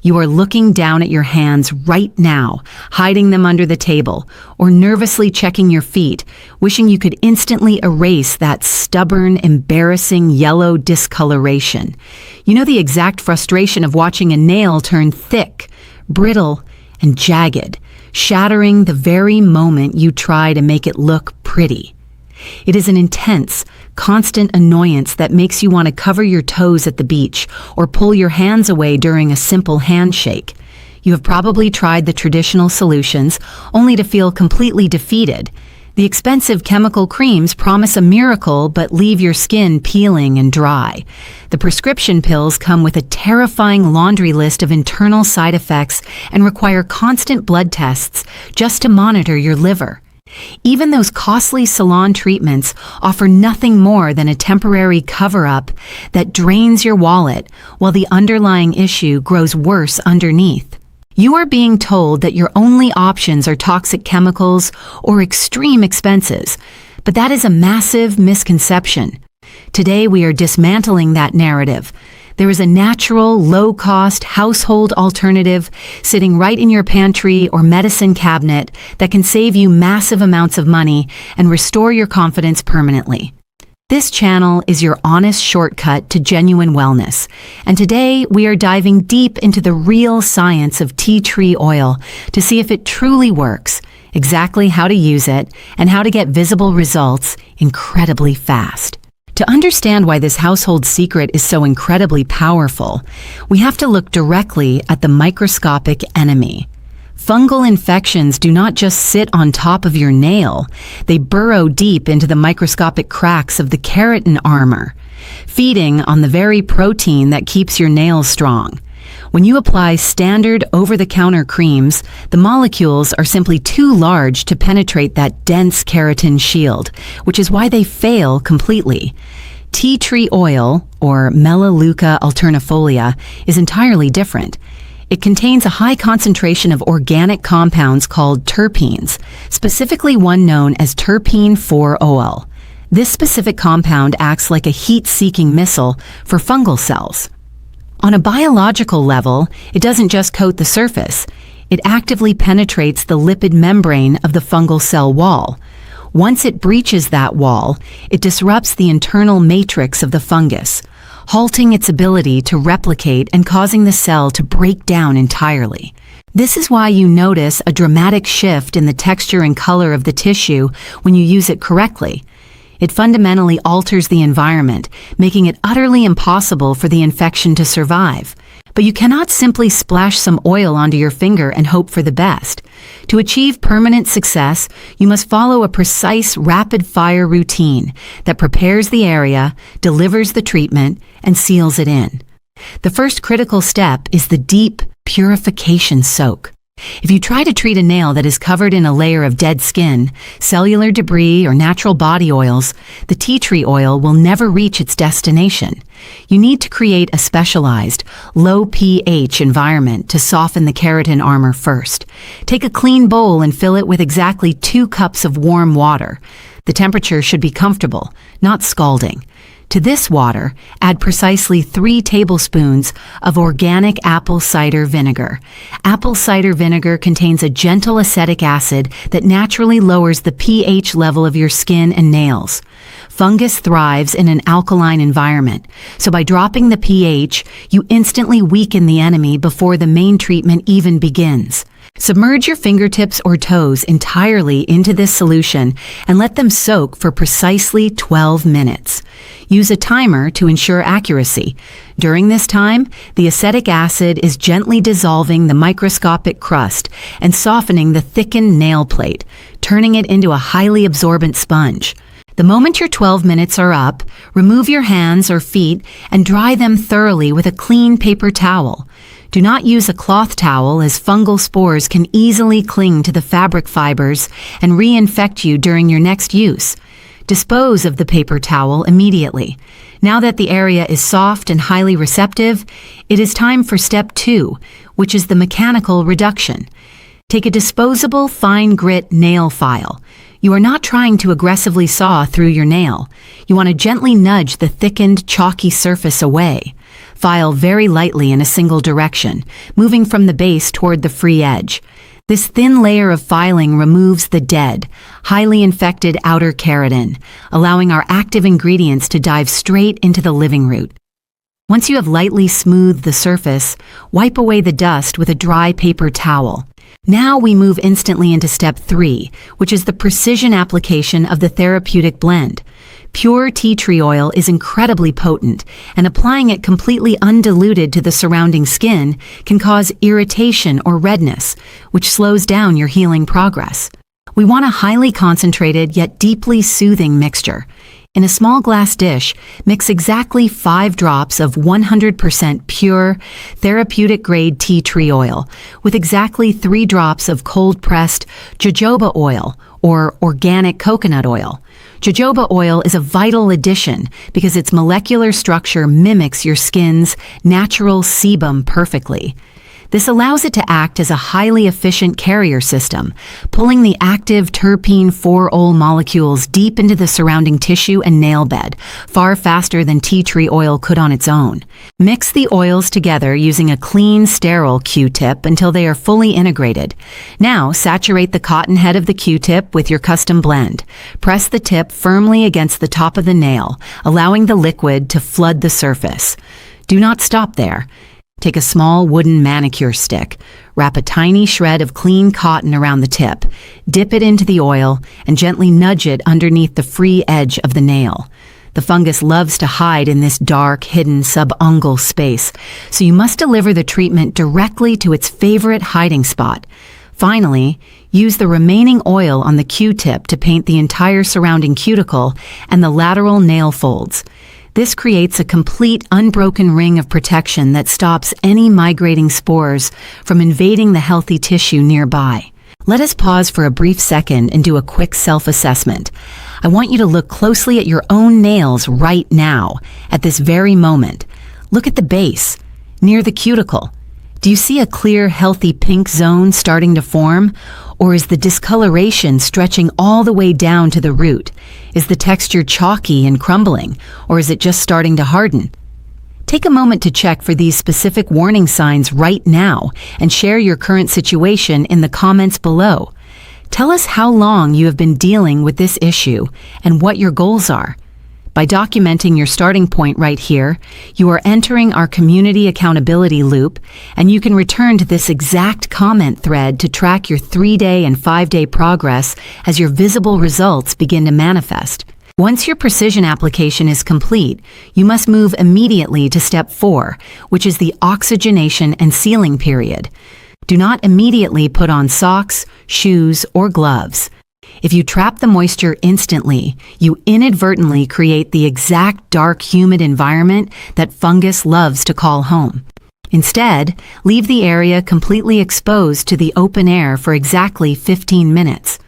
You are looking down at your hands right now, hiding them under the table, or nervously checking your feet, wishing you could instantly erase that stubborn, embarrassing yellow discoloration. You know the exact frustration of watching a nail turn thick, brittle, and jagged, shattering the very moment you try to make it look pretty. It is an intense, constant annoyance that makes you want to cover your toes at the beach or pull your hands away during a simple handshake. You have probably tried the traditional solutions only to feel completely defeated. The expensive chemical creams promise a miracle but leave your skin peeling and dry. The prescription pills come with a terrifying laundry list of internal side effects and require constant blood tests just to monitor your liver. Even those costly salon treatments offer nothing more than a temporary cover-up that drains your wallet while the underlying issue grows worse underneath. You are being told that your only options are toxic chemicals or extreme expenses, but that is a massive misconception. Today we are dismantling that narrative. There is a natural, low-cost household alternative sitting right in your pantry or medicine cabinet that can save you massive amounts of money and restore your confidence permanently. This channel is your honest shortcut to genuine wellness, and today we are diving deep into the real science of tea tree oil to see if it truly works, exactly how to use it, and how to get visible results incredibly fast. To understand why this household secret is so incredibly powerful, we have to look directly at the microscopic enemy. Fungal infections do not just sit on top of your nail, they burrow deep into the microscopic cracks of the keratin armor, feeding on the very protein that keeps your nails strong. When you apply standard over-the-counter creams, the molecules are simply too large to penetrate that dense keratin shield, which is why they fail completely. Tea tree oil, or Melaleuca alternifolia, is entirely different. It contains a high concentration of organic compounds called terpenes, specifically one known as terpene 4-OL. This specific compound acts like a heat-seeking missile for fungal cells. On a biological level, it doesn't just coat the surface. It actively penetrates the lipid membrane of the fungal cell wall. Once it breaches that wall, it disrupts the internal matrix of the fungus, halting its ability to replicate and causing the cell to break down entirely. This is why you notice a dramatic shift in the texture and color of the tissue when you use it correctly. It fundamentally alters the environment, making it utterly impossible for the infection to survive. But you cannot simply splash some oil onto your finger and hope for the best. To achieve permanent success, you must follow a precise, rapid-fire routine that prepares the area, delivers the treatment, and seals it in. The first critical step is the deep purification soak. If you try to treat a nail that is covered in a layer of dead skin, cellular debris, or natural body oils, the tea tree oil will never reach its destination. You need to create a specialized, low pH environment to soften the keratin armor first. Take a clean bowl and fill it with exactly 2 cups of warm water. The temperature should be comfortable, not scalding. To this water, add precisely 3 tablespoons of organic apple cider vinegar. Apple cider vinegar contains a gentle acetic acid that naturally lowers the pH level of your skin and nails. Fungus thrives in an alkaline environment, so by dropping the pH, you instantly weaken the enemy before the main treatment even begins. Submerge your fingertips or toes entirely into this solution and let them soak for precisely 12 minutes. Use a timer to ensure accuracy. During this time, the acetic acid is gently dissolving the microscopic crust and softening the thickened nail plate, turning it into a highly absorbent sponge. The moment your 12 minutes are up, remove your hands or feet and dry them thoroughly with a clean paper towel. Do not use a cloth towel, as fungal spores can easily cling to the fabric fibers and reinfect you during your next use. Dispose of the paper towel immediately. Now that the area is soft and highly receptive, it is time for step 2, which is the mechanical reduction. Take a disposable fine grit nail file. You are not trying to aggressively saw through your nail. You want to gently nudge the thickened, chalky surface away. File very lightly in a single direction, moving from the base toward the free edge. This thin layer of filing removes the dead, highly infected outer keratin, allowing our active ingredients to dive straight into the living root. Once you have lightly smoothed the surface, wipe away the dust with a dry paper towel. Now we move instantly into step 3, which is the precision application of the therapeutic blend. Pure tea tree oil is incredibly potent, and applying it completely undiluted to the surrounding skin can cause irritation or redness, which slows down your healing progress. We want a highly concentrated yet deeply soothing mixture. In a small glass dish, mix exactly 5 drops of 100% pure, therapeutic-grade tea tree oil with exactly 3 drops of cold-pressed jojoba oil or organic coconut oil. Jojoba oil is a vital addition because its molecular structure mimics your skin's natural sebum perfectly. This allows it to act as a highly efficient carrier system, pulling the active terpene 4-ol molecules deep into the surrounding tissue and nail bed, far faster than tea tree oil could on its own. Mix the oils together using a clean, sterile Q-tip until they are fully integrated. Now, saturate the cotton head of the Q-tip with your custom blend. Press the tip firmly against the top of the nail, allowing the liquid to flood the surface. Do not stop there. Take a small wooden manicure stick, wrap a tiny shred of clean cotton around the tip, dip it into the oil, and gently nudge it underneath the free edge of the nail. The fungus loves to hide in this dark, hidden subungual space, so you must deliver the treatment directly to its favorite hiding spot. Finally, use the remaining oil on the Q-tip to paint the entire surrounding cuticle and the lateral nail folds. This creates a complete unbroken ring of protection that stops any migrating spores from invading the healthy tissue nearby. Let us pause for a brief second and do a quick self-assessment. I want you to look closely at your own nails right now, at this very moment. Look at the base, near the cuticle. Do you see a clear, healthy pink zone starting to form? Or is the discoloration stretching all the way down to the root? Is the texture chalky and crumbling, or is it just starting to harden? Take a moment to check for these specific warning signs right now and share your current situation in the comments below. Tell us how long you have been dealing with this issue and what your goals are. By documenting your starting point right here, you are entering our community accountability loop, and you can return to this exact comment thread to track your 3-day and 5-day progress as your visible results begin to manifest. Once your precision application is complete, you must move immediately to step 4, which is the oxygenation and sealing period. Do not immediately put on socks, shoes, or gloves. If you trap the moisture instantly, you inadvertently create the exact dark, humid environment that fungus loves to call home. Instead, leave the area completely exposed to the open air for exactly 15 minutes.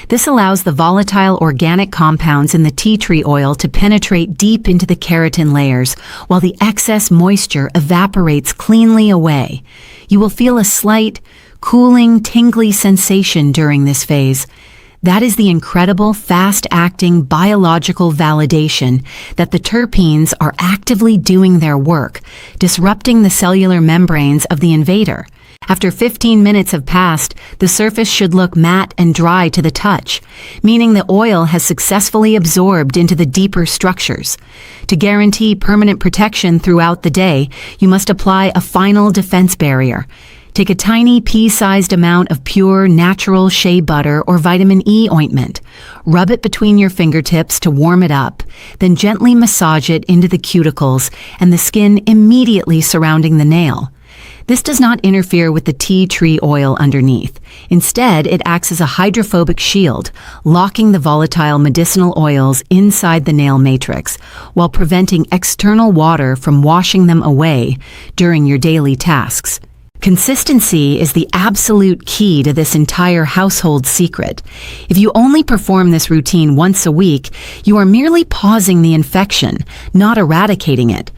This allows the volatile organic compounds in the tea tree oil to penetrate deep into the keratin layers, while the excess moisture evaporates cleanly away. You will feel a slight, cooling, tingly sensation during this phase. That is the incredible, fast-acting biological validation that the terpenes are actively doing their work, disrupting the cellular membranes of the invader. After 15 minutes have passed, the surface should look matte and dry to the touch, meaning the oil has successfully absorbed into the deeper structures. To guarantee permanent protection throughout the day, you must apply a final defense barrier. Take a tiny pea-sized amount of pure, natural shea butter or vitamin E ointment. Rub it between your fingertips to warm it up, then gently massage it into the cuticles and the skin immediately surrounding the nail. This does not interfere with the tea tree oil underneath. Instead, it acts as a hydrophobic shield, locking the volatile medicinal oils inside the nail matrix, while preventing external water from washing them away during your daily tasks. Consistency is the absolute key to this entire household secret. If you only perform this routine once a week, you are merely pausing the infection, not eradicating it.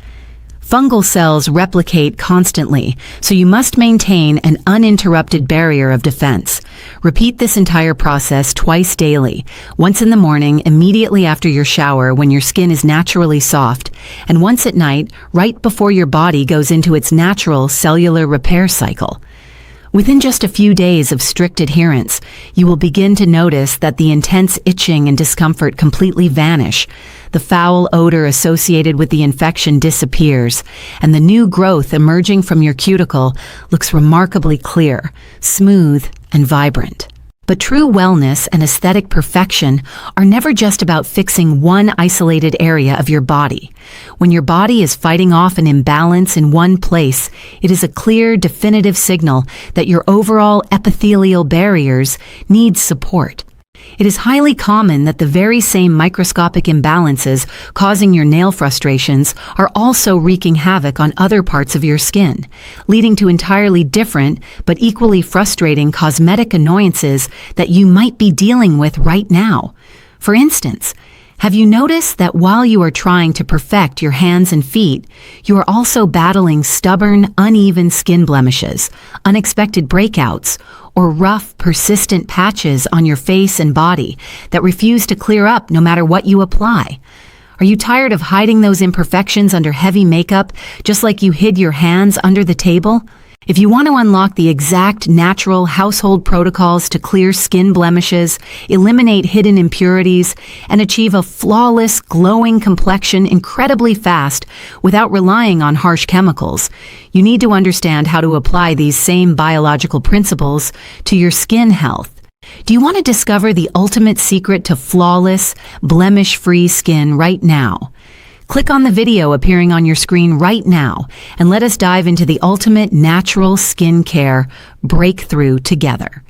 Fungal cells replicate constantly, so you must maintain an uninterrupted barrier of defense. Repeat this entire process twice daily, once in the morning immediately after your shower when your skin is naturally soft, and once at night right before your body goes into its natural cellular repair cycle. Within just a few days of strict adherence, you will begin to notice that the intense itching and discomfort completely vanish, the foul odor associated with the infection disappears, and the new growth emerging from your cuticle looks remarkably clear, smooth, and vibrant. But true wellness and aesthetic perfection are never just about fixing one isolated area of your body. When your body is fighting off an imbalance in one place, it is a clear, definitive signal that your overall epithelial barriers need support. It is highly common that the very same microscopic imbalances causing your nail frustrations are also wreaking havoc on other parts of your skin, leading to entirely different but equally frustrating cosmetic annoyances that you might be dealing with right now. For instance, have you noticed that while you are trying to perfect your hands and feet, you are also battling stubborn, uneven skin blemishes, unexpected breakouts, or rough, persistent patches on your face and body that refuse to clear up no matter what you apply? Are you tired of hiding those imperfections under heavy makeup, just like you hid your hands under the table? If you want to unlock the exact natural household protocols to clear skin blemishes, eliminate hidden impurities, and achieve a flawless, glowing complexion incredibly fast without relying on harsh chemicals, you need to understand how to apply these same biological principles to your skin health. Do you want to discover the ultimate secret to flawless, blemish-free skin right now? Click on the video appearing on your screen right now and let us dive into the ultimate natural skincare breakthrough together.